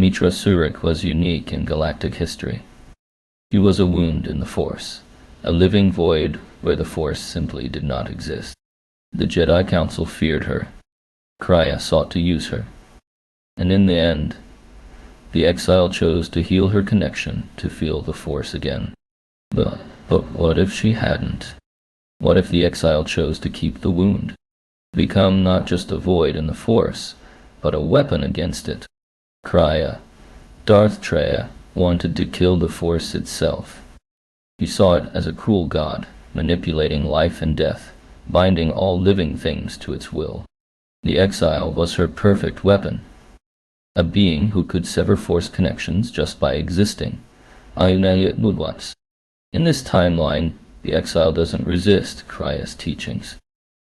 Meetra Surik was unique in galactic history. She was a wound in the Force, a living void where the Force simply did not exist. The Jedi Council feared her. Krya sought to use her. And in the end, the Exile chose to heal her connection to feel the Force again. But what if she hadn't? What if the Exile chose to keep the wound? Become not just a void in the Force, but a weapon against it. Krya, Darth Traya, wanted to kill the Force itself. He saw it as a cruel god, manipulating life and death, binding all living things to its will. The Exile was her perfect weapon. A being who could sever Force connections just by existing. In this timeline, the Exile doesn't resist Krya's teachings.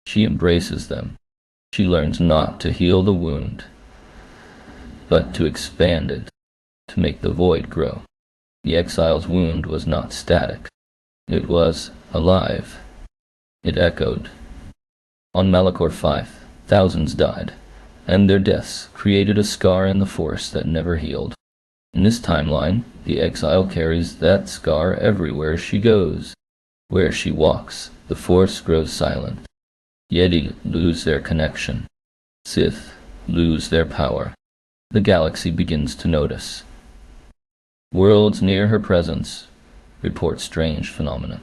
She embraces them. She learns not to heal the wound, but to expand it, to make the void grow. The Exile's wound was not static. It was alive. It echoed. On Malachor 5, thousands died, and their deaths created a scar in the Force that never healed. In this timeline, the Exile carries that scar everywhere she goes. Where she walks, the Force grows silent. Jedi lose their connection. Sith lose their power. The galaxy begins to notice. Worlds near her presence report strange phenomena.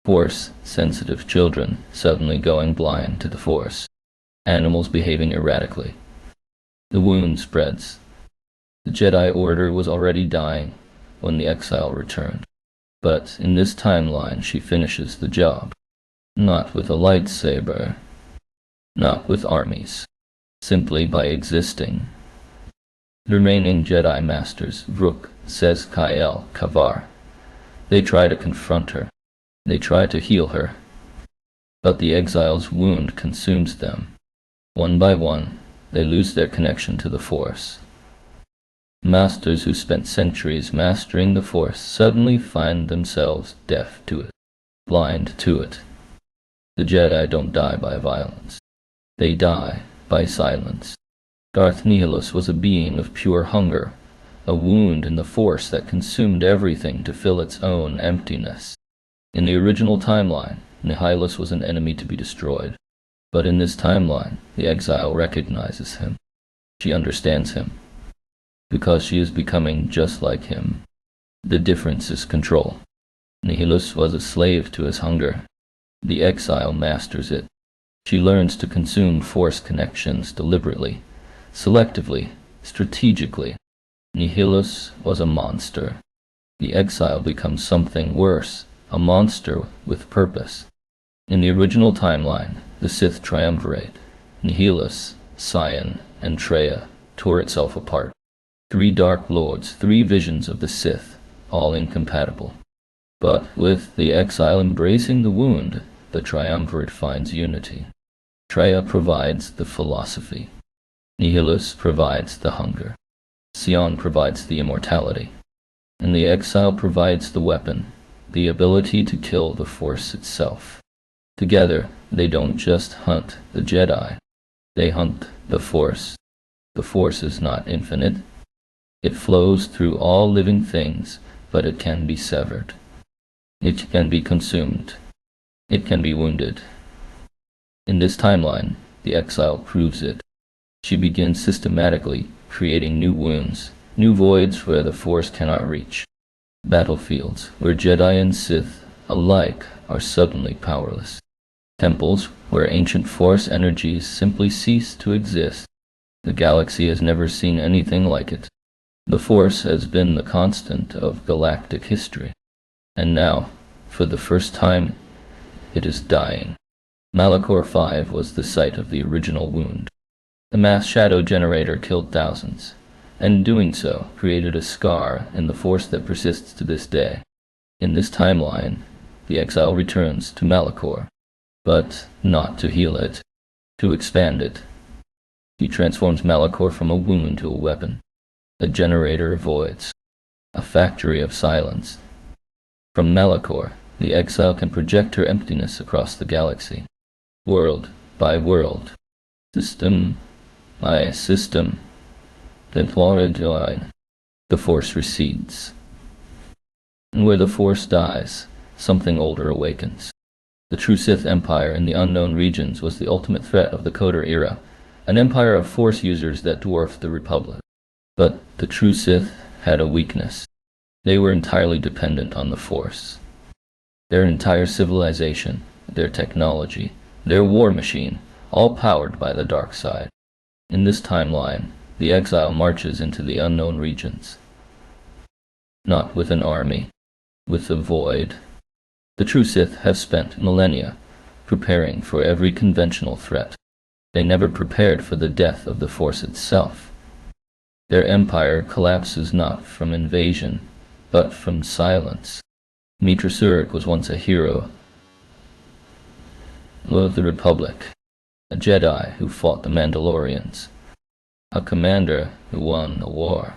Force-sensitive children suddenly going blind to the Force. Animals behaving erratically. The wound spreads. The Jedi Order was already dying when the Exile returned. But in this timeline she finishes the job. Not with a lightsaber. Not with armies. Simply by existing. The remaining Jedi Masters, Rook, says Kael, Kavar. They try to confront her. They try to heal her. But the Exile's wound consumes them. One by one, they lose their connection to the Force. Masters who spent centuries mastering the Force suddenly find themselves deaf to it, blind to it. The Jedi don't die by violence. They die by silence. Darth Nihilus was a being of pure hunger, a wound in the Force that consumed everything to fill its own emptiness. In the original timeline, Nihilus was an enemy to be destroyed. But in this timeline, the Exile recognizes him. She understands him. Because she is becoming just like him. The difference is control. Nihilus was a slave to his hunger. The Exile masters it. She learns to consume Force connections deliberately, selectively, strategically. Nihilus was a monster. The Exile becomes something worse, a monster with purpose. In the original timeline, the Sith triumvirate, Nihilus, Sion, and Traya, tore itself apart. 3 Dark Lords, 3 visions of the Sith, all incompatible. But with the Exile embracing the wound, the triumvirate finds unity. Traya provides the philosophy. Nihilus provides the hunger. Sion provides the immortality. And the Exile provides the weapon, the ability to kill the Force itself. Together, they don't just hunt the Jedi. They hunt the Force. The Force is not infinite. It flows through all living things, but it can be severed. It can be consumed. It can be wounded. In this timeline, the Exile proves it. She begins systematically creating new wounds, new voids where the Force cannot reach. Battlefields where Jedi and Sith alike are suddenly powerless. Temples where ancient Force energies simply cease to exist. The galaxy has never seen anything like it. The Force has been the constant of galactic history. And now, for the first time, it is dying. Malachor 5 was the site of the original wound. The mass shadow generator killed thousands, and doing so created a scar in the Force that persists to this day. In this timeline, the Exile returns to Malachor, but not to heal it, to expand it. He transforms Malachor from a wound to a weapon, a generator of voids, a factory of silence. From Malachor, the Exile can project her emptiness across the galaxy, world by world, system by system, Then the Force recedes. And where the Force dies, something older awakens. The true Sith Empire in the unknown regions was the ultimate threat of the KOTOR era, an empire of Force users that dwarfed the Republic. But the true Sith had a weakness. They were entirely dependent on the Force. Their entire civilization, their technology, their war machine, all powered by the dark side. In this timeline, the Exile marches into the unknown regions. Not with an army, with the void. The true Sith have spent millennia preparing for every conventional threat. They never prepared for the death of the Force itself. Their empire collapses not from invasion, but from silence. Meetra Surik was once a hero of the Republic, a Jedi who fought the Mandalorians, a commander who won a war,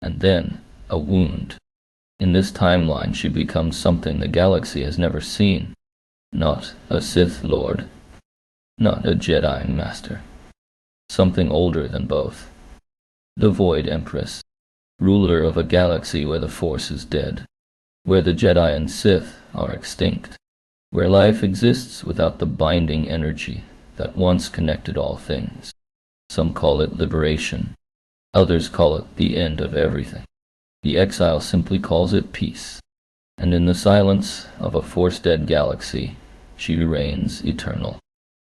and then a wound. In this timeline she becomes something the galaxy has never seen. Not a Sith Lord, not a Jedi Master. Something older than both. The Void Empress, ruler of a galaxy where the Force is dead, where the Jedi and Sith are extinct, where life exists without the binding energy that once connected all things. Some call it liberation, others call it the end of everything. The Exile simply calls it peace, and in the silence of a Force-dead galaxy, she reigns eternal.